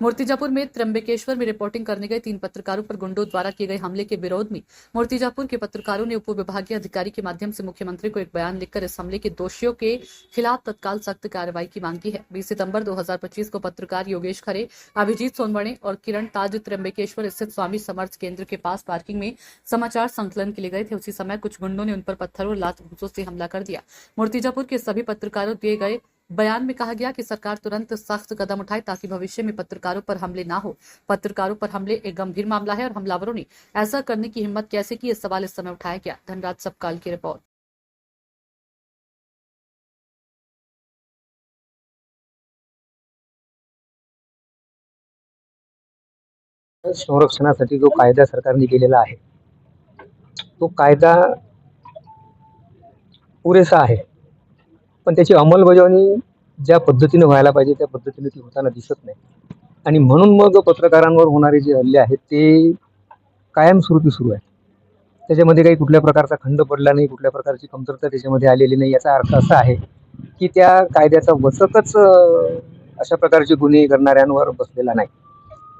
मूर्तिजापुर में त्र्यंबकेश्वर में रिपोर्टिंग करने गए 3 पत्रकारों पर गुंडों द्वारा किए गए हमले के विरोध में मूर्तिजापुर के पत्रकारों ने उप विभागीय अधिकारी के माध्यम से मुख्यमंत्री को एक बयान लिखकर इस हमले के दोषियों के खिलाफ तत्काल सख्त कार्रवाई की मांग की है। 20 सितंबर 2025 को पत्रकार योगेश खरे, अभिजीत सोनवणे और किरण ताज त्र्यंबकेश्वर स्थित स्वामी समर्थ केंद्र के पास पार्किंग में समाचार संकलन के लिए गए थे। उसी समय कुछ गुंडों ने उन पर पत्थरों और लात घूंसों से हमला कर दिया। मूर्तिजापुर के सभी पत्रकारों दिए गए बयान में कहा गया कि सरकार तुरंत सख्त कदम उठाए ताकि भविष्य में पत्रकारों पर हमले ना हो। पत्रकारों पर हमले एक गंभीर मामला है और हमलावरों ने ऐसा करने की हिम्मत कैसे की, इस सवाल इस समय उठाया गया। धनराज सबकाल की रिपोर्ट। संरक्षणासाठी जो कायदा सरकारने केलेला आहे तो कायदा पुरेसा आहे, पण त्याची अंमलबजावणी ज्या पद्धतीने व्हायला पाहिजे त्या पद्धतीने ती होताना दिसत नाही। आणि म्हणून मग पत्रकारांवर होणारे जे हल्ले आहेत ते कायमस्वरूपी सुरू आहेत। त्याच्यामध्ये काही कुठल्या प्रकारचा खंड पडला नाही, कुठल्या प्रकारची कमतरता त्याच्यामध्ये आलेली नाही। याचा अर्थ असा आहे की त्या कायद्याचा वचकच अशा प्रकारचे गुन्हे करणाऱ्यांवर बसलेला नाही।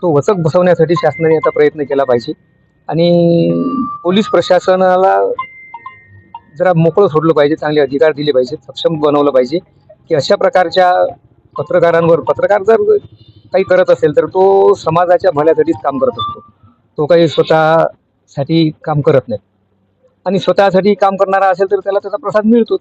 तो वचक बसवण्यासाठी शासनाने आता प्रयत्न केला पाहिजे आणि पोलीस प्रशासनाला जरा मोकळं सोडलं पाहिजे, चांगले अधिकार दिले पाहिजे, सक्षम बनवलं पाहिजे की अशा प्रकारच्या पत्रकारांवर, पत्रकार जर काही करत असेल तर तो समाजाच्या भल्यासाठीच काम करत असतो। तो काही स्वतःसाठी काम करत नाही आणि स्वतःसाठी काम करणारा असेल तर त्याला त्याचा प्रसाद मिळतोच,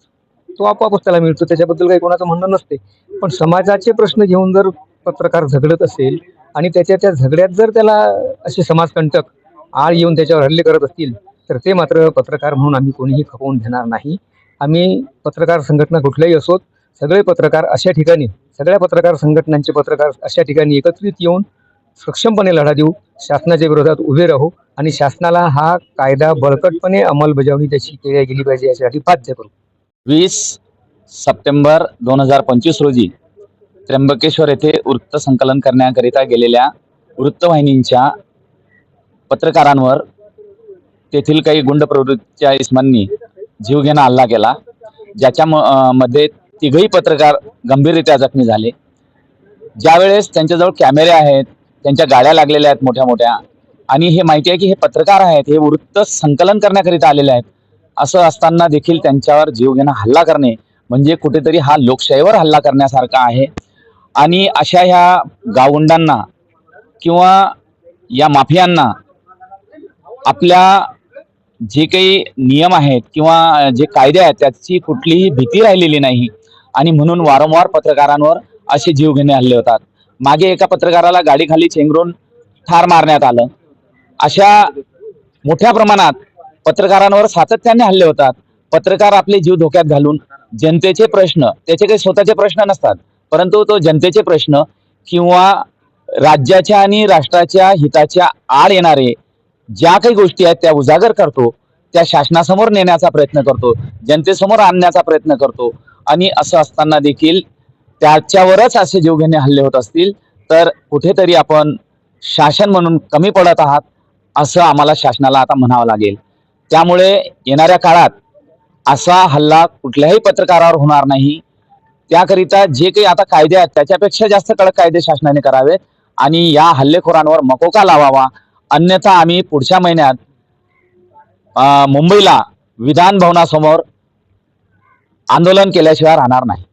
तो आपोआपच त्याला मिळतो, त्याच्याबद्दल काही कोणाचं म्हणणं नसते। पण समाजाचे प्रश्न घेऊन जर पत्रकार झगडत असेल आणि त्या झगड्यात जर त्याला असे समाजकंटक आळ येऊन त्याच्यावर हल्ले करत असतील तर ते मात्र पत्रकार म्हणून आम्ही कोणीही खपवून घेणार नाही। आम्ही पत्रकार संघटना कुठल्याही असोत, सगळे पत्रकार अशा ठिकाणी, सगळ्या पत्रकार संघटनांचे पत्रकार अशा ठिकाणी एकत्रित येऊन सक्षमपणे लढा देऊ, शासनाच्या विरोधात उभे राहू आणि शासनाला हा कायदा बळकटपणे अंमलबजावणी त्याची केली गेली पाहिजे यासाठी बाध्य करू। 20 सप्टेंबर 2025 रोजी त्र्यंबकेश्वर येथे वृत्त संकलन करण्याकरिता गेलेल्या वृत्तवाहिनींच्या पत्रकारांवर तेथील काही गुंड प्रवृत्तीच्या इस्मांनी जीवघेणा हल्ला केला, ज्याच्या मध्ये तिघही पत्रकार गंभीररित्या जखमी झाले। ज्यावेळेस त्यांच्याजवळ कॅमेरे आहेत, त्यांच्या गाड्या लागलेल्या आहेत मोठ्या मोठ्या, आणि हे माहिती आहे की हे पत्रकार आहेत, हे वृत्त संकलन करण्याकरिता आलेले आहेत, असं असताना देखील त्यांच्यावर जीवघेणा हल्ला करणे म्हणजे कुठेतरी हा लोकशाहीवर हल्ला करण्यासारखा आहे। आणि अशा ह्या गावगुंडांना किंवा या माफियांना आपल्या जे काही नियम आहेत किंवा जे कायदे आहेत त्याची कुठलीही भीती राहिलेली नाही आणि म्हणून वारंवार पत्रकारांवर असे जीवघेणे हल्ले होतात। मागे एका पत्रकाराला गाडीखाली चेंगरून ठार मारण्यात आलं। अशा मोठ्या प्रमाणात पत्रकारांवर सातत्याने हल्ले होतात। पत्रकार आपले जीव धोक्यात घालून जनतेचे प्रश्न, त्याचे काही स्वतःचे प्रश्न नसतात, परंतु तो जनतेचे प्रश्न किंवा राज्याच्या आणि राष्ट्राच्या हिताच्या आड येणारे ज्या काही गोष्टी आहेत त्या उजागर करतो, त्या शासनासमोर नेण्याचा प्रयत्न करतो, जनतेसमोर आणण्याचा प्रयत्न करतो। आणि असं असताना देखील त्याच्यावरच असे जीवघेणे हल्ले होत असतील तर कुठेतरी आपण शासन म्हणून कमी पडत आहात असं आम्हाला शासनाला आता म्हणावं लागेल। त्यामुळे येणाऱ्या काळात असा हल्ला कुठल्याही पत्रकारावर होणार नाही। त्याकरिता जे काही आता कायदे आहेत त्याच्यापेक्षा जास्त कडक कायदे शासनाने करावेत आणि या हल्लेखोरांवर मकोका लावावा, अन्यथा आम्ही पुढच्या महिन्यात मुंबईला विधान भवनासमोर आंदोलन केल्याशिवाय राहणार नाही।